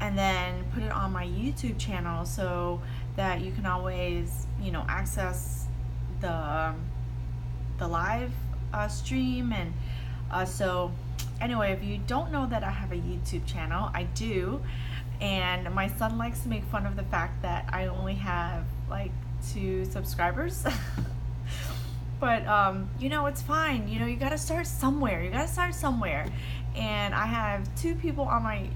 and then put it on my YouTube channel so that you can always, access the live stream. And so anyway, if you don't know that I have a YouTube channel, I do. And my son likes to make fun of the fact that I only have like 2 subscribers. But it's fine. You gotta start somewhere. And I have 2 people on my,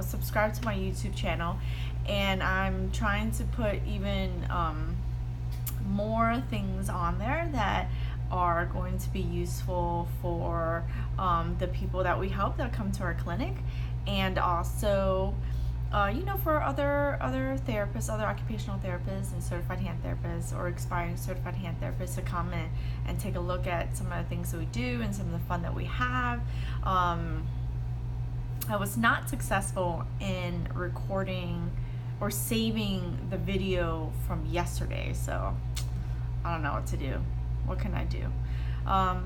subscribed to my YouTube channel, and I'm trying to put even more things on there that are going to be useful for the people that we help that come to our clinic, and also for other therapists, other occupational therapists and certified hand therapists or aspiring certified hand therapists to come in and take a look at some of the things that we do and some of the fun that we have. I was not successful in recording or saving the video from yesterday, so I don't know what to do. What can I do?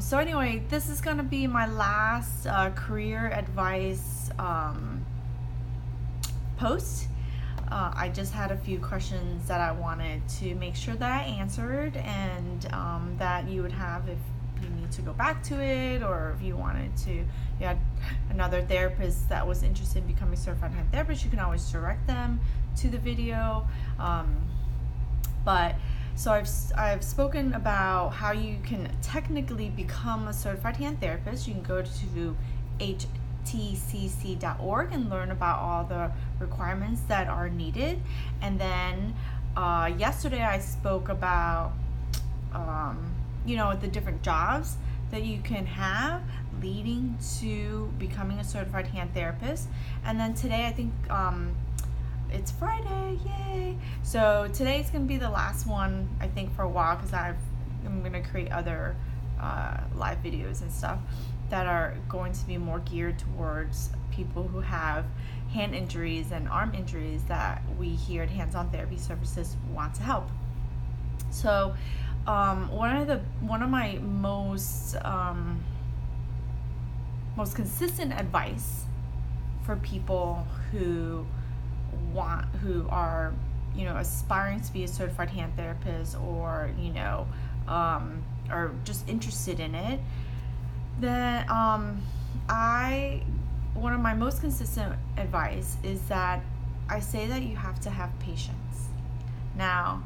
So anyway, this is going to be my last career advice post. I just had a few questions that I wanted to make sure that I answered, and that you would have if you need to go back to it, or if you wanted to, you had another therapist that was interested in becoming a certified hand therapist, you can always direct them to the video. But so I've spoken about how you can technically become a certified hand therapist. You can go to htcc.org and learn about all the requirements that are needed. And then yesterday I spoke about the different jobs that you can have leading to becoming a certified hand therapist. And then today I think it's Friday, yay! So today's gonna be the last one, I think, for a while, because I'm gonna create other live videos and stuff that are going to be more geared towards people who have hand injuries and arm injuries that we here at Hands On Therapy Services want to help. So one of my most consistent advice for people who are aspiring to be a certified hand therapist, or or just interested in it, then one of my most consistent advice is that I say that you have to have patience. Now,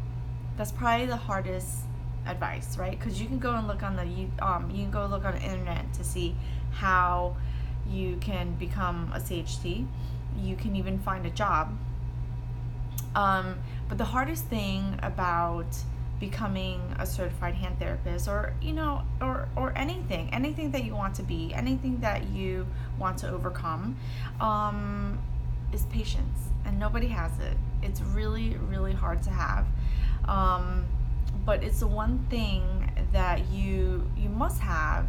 that's probably the hardest advice, right? Because you can go and look on the internet to see how you can become a CHT. You can even find a job. But the hardest thing about becoming a certified hand therapist, or anything that you want to be, anything that you want to overcome, is patience, and nobody has it. It's really, really hard to have, but it's the one thing that you must have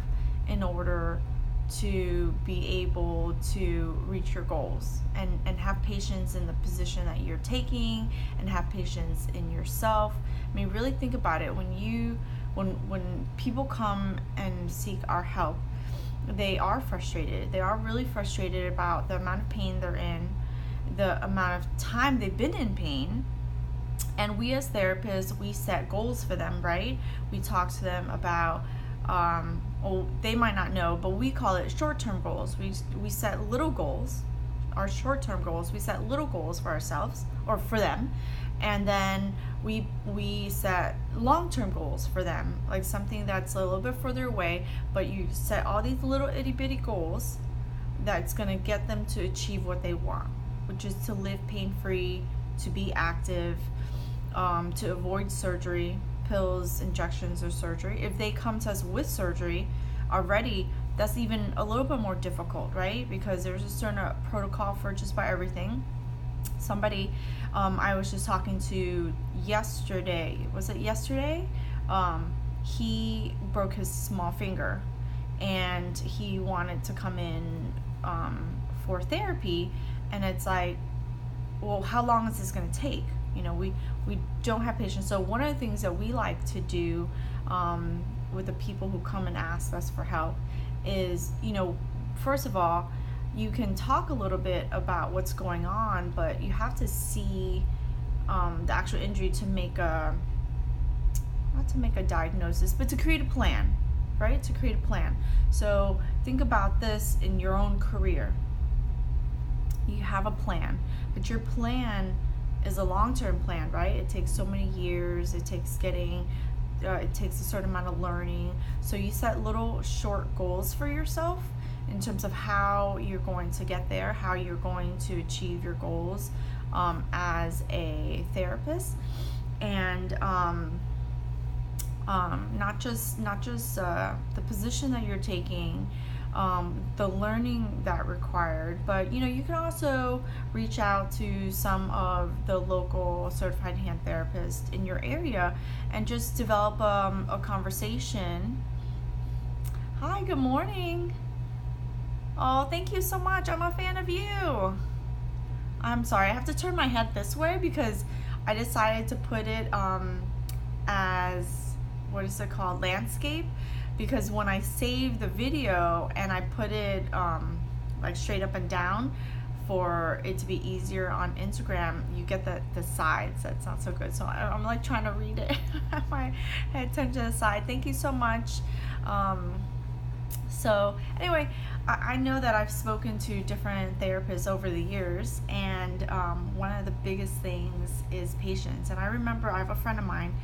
in order to be able to reach your goals, and have patience in the position that you're taking, and have patience in yourself. I mean, really think about it. When people come and seek our help, they are frustrated. They are really frustrated about the amount of pain they're in, the amount of time they've been in pain. And we as therapists, we set goals for them, right? We talk to them about they might not know, but we call it short-term goals. We set little goals, our short-term goals. We set little goals for ourselves or for them, and then we set long-term goals for them, like something that's a little bit further away, but you set all these little itty-bitty goals that's going to get them to achieve what they want, which is to live pain-free, to be active, to avoid surgery, pills, injections, or surgery. If they come to us with surgery already, that's even a little bit more difficult, right? Because there's a certain protocol for just about everything. Somebody I was just talking to yesterday, was it yesterday? He broke his small finger, and he wanted to come in for therapy, and it's like, well, how long is this going to take? We don't have patience. So one of the things that we like to do with the people who come and ask us for help is, first of all, you can talk a little bit about what's going on, but you have to see the actual injury to make a, not to make a diagnosis, but to create a plan, right? To create a plan. So think about this in your own career. You have a plan, but your plan is a long-term plan, right? It takes so many years. It takes it takes a certain amount of learning. So you set little short goals for yourself in terms of how you're going to get there, how you're going to achieve your goals as a therapist, and not just the position that you're taking, the learning that required, but you can also reach out to some of the local certified hand therapists in your area and just develop a conversation. Hi, good morning. Oh, thank you so much. I'm a fan of you. I'm sorry, I have to turn my head this way because I decided to put it as, what is it called, landscape, because when I save the video and I put it like straight up and down for it to be easier on Instagram, you get the sides. That's not so good. So I'm like trying to read it. My head turned to the side. Thank you so much. So anyway, I know that I've spoken to different therapists over the years, and one of the biggest things is patience. And I remember I have a friend of mine.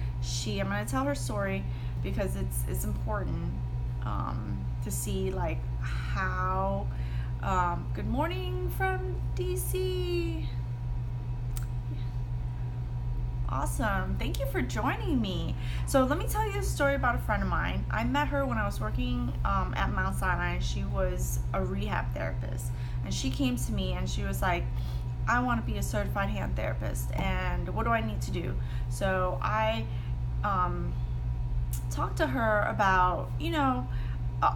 I'm going to tell her story because it's important to see like how. Good morning from DC. Awesome. Thank you for joining me. So let me tell you a story about a friend of mine. I met her when I was working at Mount Sinai. She was a rehab therapist. And she came to me and she was like, I want to be a certified hand therapist. And what do I need to do? So I talked to her about,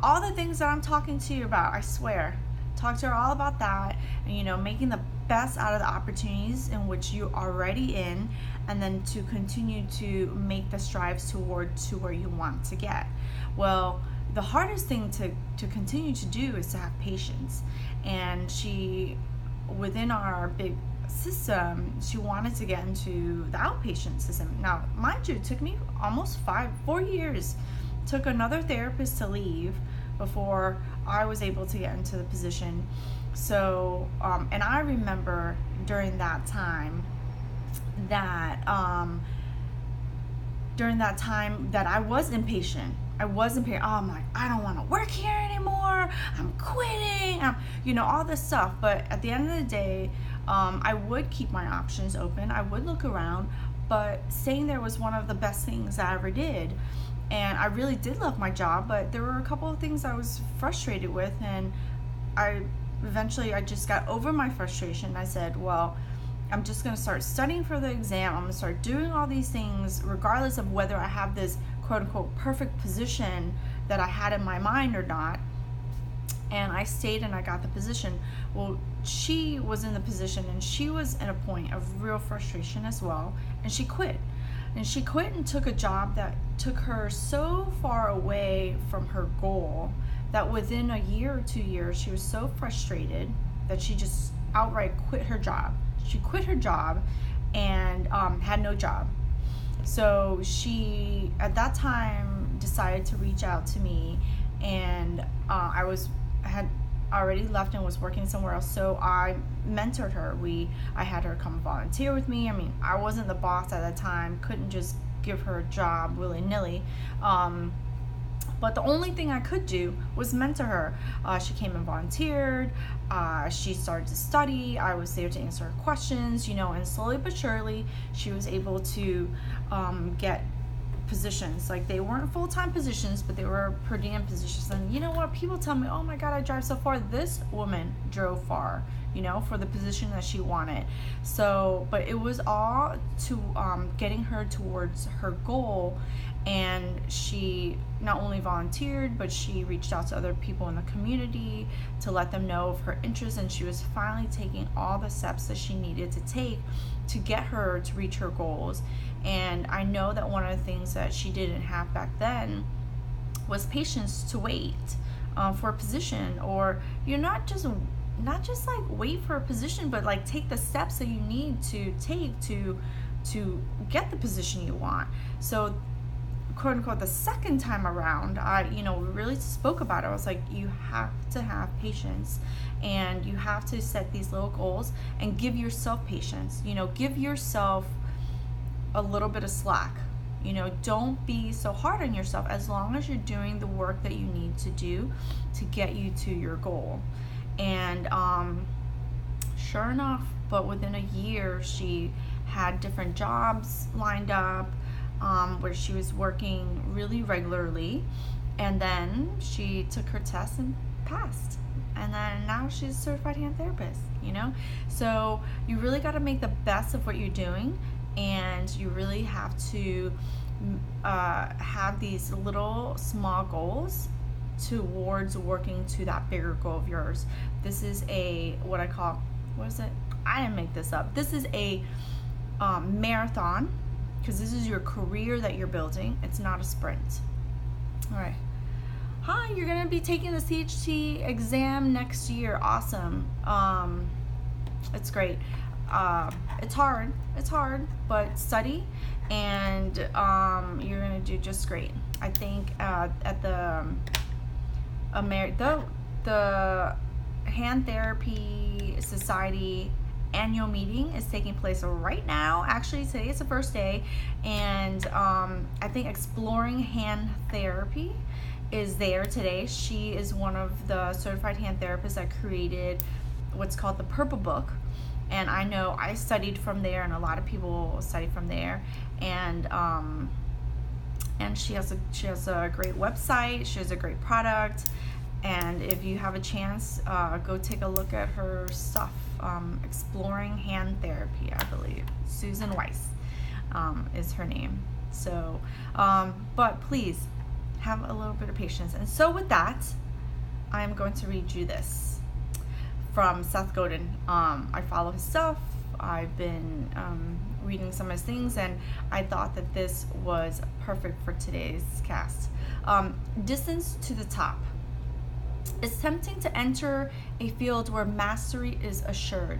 all the things that I'm talking to you about, I swear. Talk to her all about that, and making the best out of the opportunities in which you're already in, and then to continue to make the strives to where you want to get. Well, the hardest thing to continue to do is to have patience. And she, within our big system, she wanted to get into the outpatient system. Now, mind you, it took me almost 4 years. It took another therapist to leave before I was able to get into the position. So, and I remember during that time that I was impatient. Oh, I'm like, I don't want to work here anymore. I'm quitting. All this stuff. But at the end of the day, I would keep my options open. I would look around. But staying there was one of the best things I ever did. And I really did love my job, but there were a couple of things I was frustrated with, and eventually I just got over my frustration. I said, well, I'm just going to start studying for the exam. I'm going to start doing all these things regardless of whether I have this quote-unquote perfect position that I had in my mind or not. And I stayed and I got the position. Well, she was in the position and she was at a point of real frustration as well, and she quit. And she quit and took a job that took her so far away from her goal that within a year or 2 years, she was so frustrated that she just outright quit her job. She quit her job and had no job. So she, at that time, decided to reach out to me, and I had already left and was working somewhere else, so I mentored her. I had her come volunteer with me. I mean, I wasn't the boss at that time, couldn't just give her a job willy-nilly, but the only thing I could do was mentor her. She came and volunteered. She started to study. I was there to answer her questions, and slowly but surely she was able to get positions. Like, they weren't full-time positions, but they were per diem positions. And you know what, people tell me, oh my god, I drive so far. This woman drove far, for the position that she wanted. So, but it was all to getting her towards her goal. And she not only volunteered, but she reached out to other people in the community to let them know of her interest, and she was finally taking all the steps that she needed to take to get her to reach her goals. And I know that one of the things that she didn't have back then was patience to wait for a position, or you're not just not just like wait for a position, but like take the steps that you need to take to get the position you want. So quote unquote the second time around, I really spoke about it. I was like, you have to have patience, and you have to set these little goals and give yourself patience. Give yourself a little bit of slack. Don't be so hard on yourself, as long as you're doing the work that you need to do to get you to your goal. And sure enough, but within a year, she had different jobs lined up, where she was working really regularly, and then she took her test and passed, and then now she's a certified hand therapist. So you really got to make the best of what you're doing, and you really have to have these little small goals towards working to that bigger goal of yours. This is what is it? I didn't make this up. This is a marathon, because this is your career that you're building. It's not a sprint. All right. Hi, you're going to be taking the CHT exam next year. Awesome. It's great. It's hard, but study, and you're going to do just great. I think at the Hand Therapy Society annual meeting is taking place right now. Actually, today is the first day, and I think Exploring Hand Therapy is there today. She is one of the certified hand therapists that created what's called the Purple Book, and I know I studied from there, and a lot of people study from there, and she has a great website. She has a great product. And if you have a chance, go take a look at her stuff. Exploring Hand Therapy, I believe. Susan Weiss is her name. So, but please have a little bit of patience. And so with that, I'm going to read you this from Seth Godin. I follow his stuff. I've been reading some of his things, and I thought that this was perfect for today's cast. Distance to the top. It's tempting to enter a field where mastery is assured,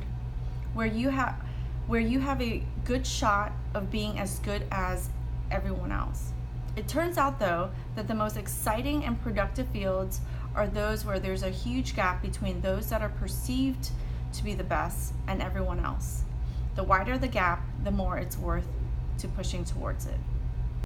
where you have a good shot of being as good as everyone else. It turns out, though, that the most exciting and productive fields are those where there's a huge gap between those that are perceived to be the best and everyone else. The wider the gap, the more it's worth to pushing towards it.